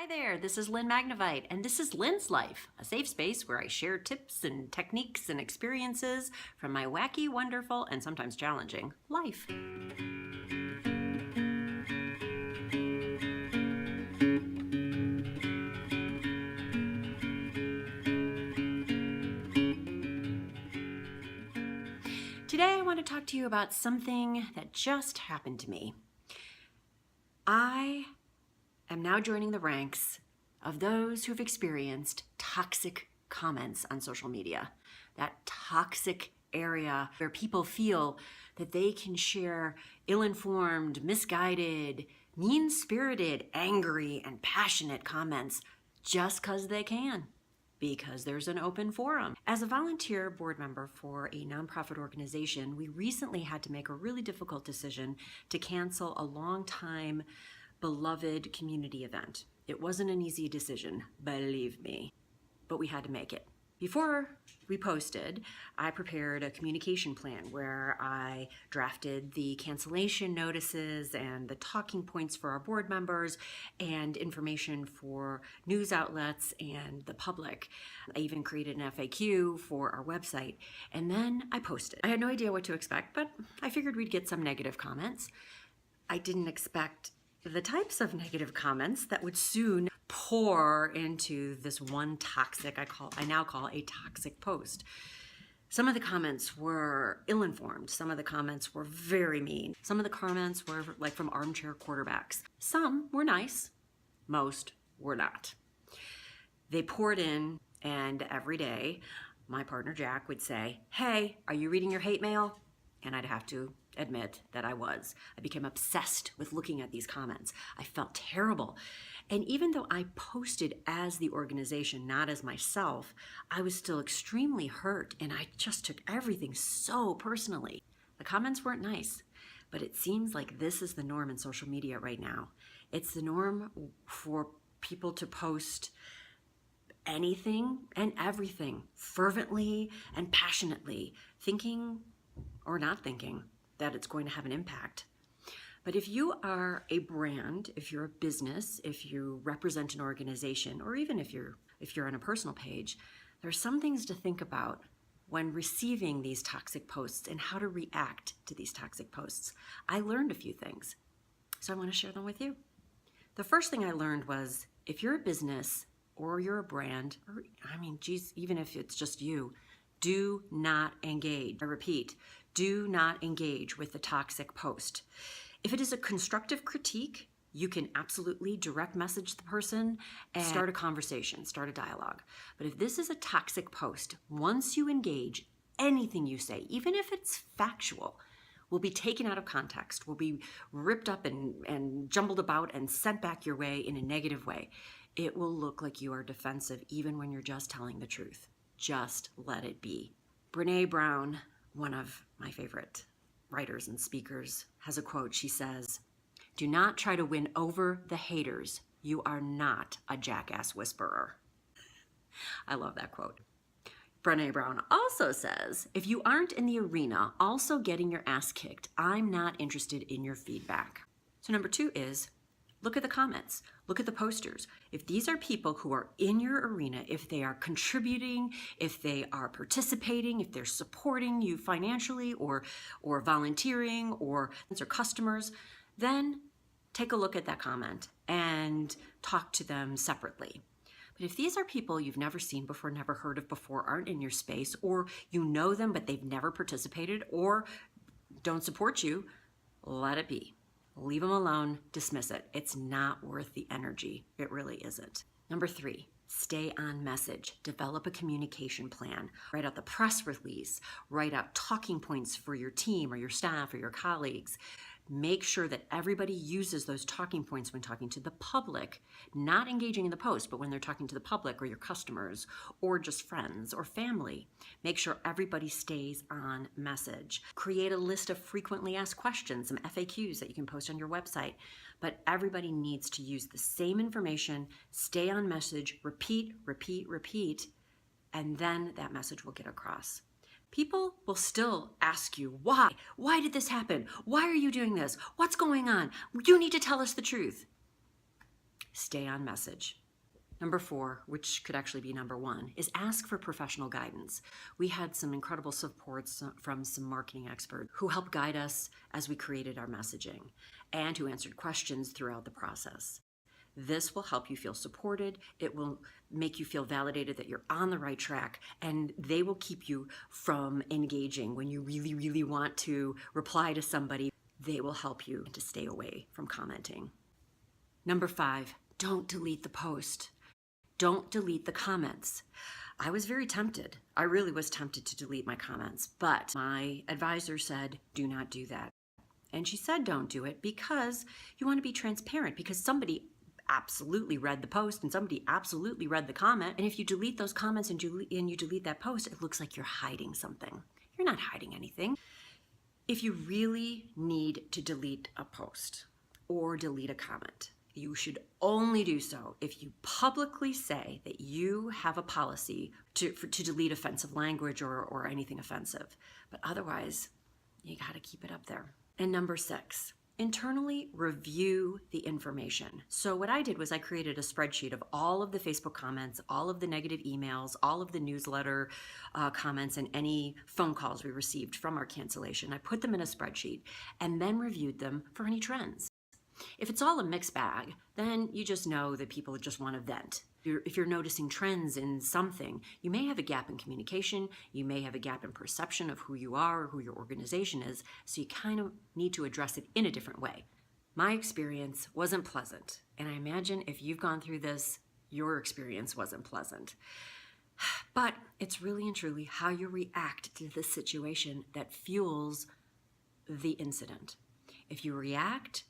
Hi there, this is Lynne Magnavite, and this is Lynne's Life, a safe space where I share tips and techniques and experiences from my wacky, wonderful, and sometimes challenging life. Today I want to talk to you about something that just happened to me. I am now joining the ranks of those who've experienced toxic comments on social media. That toxic area where people feel that they can share ill-informed, misguided, mean-spirited, angry, and passionate comments just because they can, because there's an open forum. As a volunteer board member for a nonprofit organization, we recently had to make a really difficult decision to cancel a long-time beloved community event. It wasn't an easy decision, believe me, but we had to make it. Before we posted, I prepared a communication plan where I drafted the cancellation notices and the talking points for our board members and information for news outlets and the public. I even created an FAQ for our website, and then I posted. I had no idea what to expect, but I figured we'd get some negative comments. I didn't expect the types of negative comments that would soon pour into this one toxic, I now call a toxic post. Some of the comments were ill-informed. Some of the comments were very mean. Some of the comments were like from armchair quarterbacks. Some were nice. Most were not. They poured in, and every day my partner Jack would say, "Hey, are you reading your hate mail?" And I'd have to admit that I was. I became obsessed with looking at these comments. I felt terrible. And even though I posted as the organization, not as myself, I was still extremely hurt, and I just took everything so personally. The comments weren't nice, but it seems like this is the norm in social media right now. It's the norm for people to post anything and everything fervently and passionately, thinking or not thinking that it's going to have an impact. But if you are a brand, if you're a business, if you represent an organization, or even if you're on a personal page, there are some things to think about when receiving these toxic posts and how to react to these toxic posts. I learned a few things, so I want to share them with you. The first thing I learned was, if you're a business or you're a brand, or even if it's just you, do not engage. I repeat, do not engage with the toxic post. If it is a constructive critique, you can absolutely direct message the person and start a conversation, start a dialogue. But if this is a toxic post, once you engage, anything you say, even if it's factual, will be taken out of context, will be ripped up and jumbled about and sent back your way in a negative way. It will look like you are defensive even when you're just telling the truth. Just let it be. Brené Brown, one of my favorite writers and speakers, has a quote. She says, "Do not try to win over the haters. You are not a jackass whisperer." I love that quote. Brené Brown also says, "If you aren't in the arena also getting your ass kicked, I'm not interested in your feedback." So number 2 is, look at the comments, look at the posters. If these are people who are in your arena, if they are contributing, if they are participating, if they're supporting you financially or volunteering or customers, then take a look at that comment and talk to them separately. But if these are people you've never seen before, never heard of before, aren't in your space, or you know them but they've never participated or don't support you, let it be. Leave them alone, dismiss it. It's not worth the energy. It really isn't. Number 3, stay on message. Develop a communication plan. Write out the press release. Write out talking points for your team or your staff or your colleagues. Make sure that everybody uses those talking points when talking to the public, not engaging in the post, but when they're talking to the public or your customers or just friends or family. Make sure everybody stays on message. Create a list of frequently asked questions, some FAQs that you can post on your website. But everybody needs to use the same information, stay on message, repeat, repeat, repeat, and then that message will get across. People will still ask you, why? Why did this happen? Why are you doing this? What's going on? You need to tell us the truth. Stay on message. Number 4, which could actually be number 1, is ask for professional guidance. We had some incredible supports from some marketing experts who helped guide us as we created our messaging and who answered questions throughout the process. This will help you feel supported. It will make you feel validated that you're on the right track, and they will keep you from engaging when you really, really want to reply to somebody. They will help you to stay away from commenting. Number 5, don't delete the post. Don't delete the comments. I was very tempted. I really was tempted to delete my comments, but my advisor said, do not do that. And she said, don't do it because you want to be transparent, because somebody absolutely read the post and somebody absolutely read the comment. And if you delete those comments and you delete that post, it looks like you're hiding something. You're not hiding anything. If you really need to delete a post or delete a comment, you should only do so if you publicly say that you have a policy to delete offensive language or anything offensive. But otherwise, you got to keep it up there. And number 6, internally review the information. So what I did was I created a spreadsheet of all of the Facebook comments, all of the negative emails, all of the newsletter comments, and any phone calls we received from our cancellation. I put them in a spreadsheet and then reviewed them for any trends. If it's all a mixed bag, then you just know that people just want to vent. If you're noticing trends in something, you may have a gap in communication, you may have a gap in perception of who you are or who your organization is, so you kind of need to address it in a different way. My experience wasn't pleasant, and I imagine if you've gone through this, your experience wasn't pleasant. But it's really and truly how you react to the situation that fuels the incident. If you react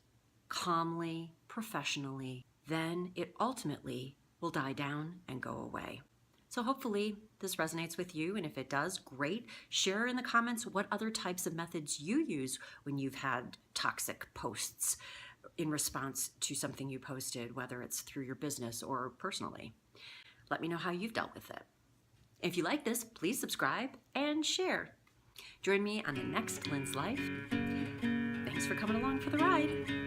calmly, professionally, then it ultimately will die down and go away. So hopefully this resonates with you, and if it does, great. Share in the comments what other types of methods you use when you've had toxic posts in response to something you posted, whether it's through your business or personally. Let me know how you've dealt with it. If you like this, please subscribe and share. Join me on the next Lynne's Life. Thanks for coming along for the ride.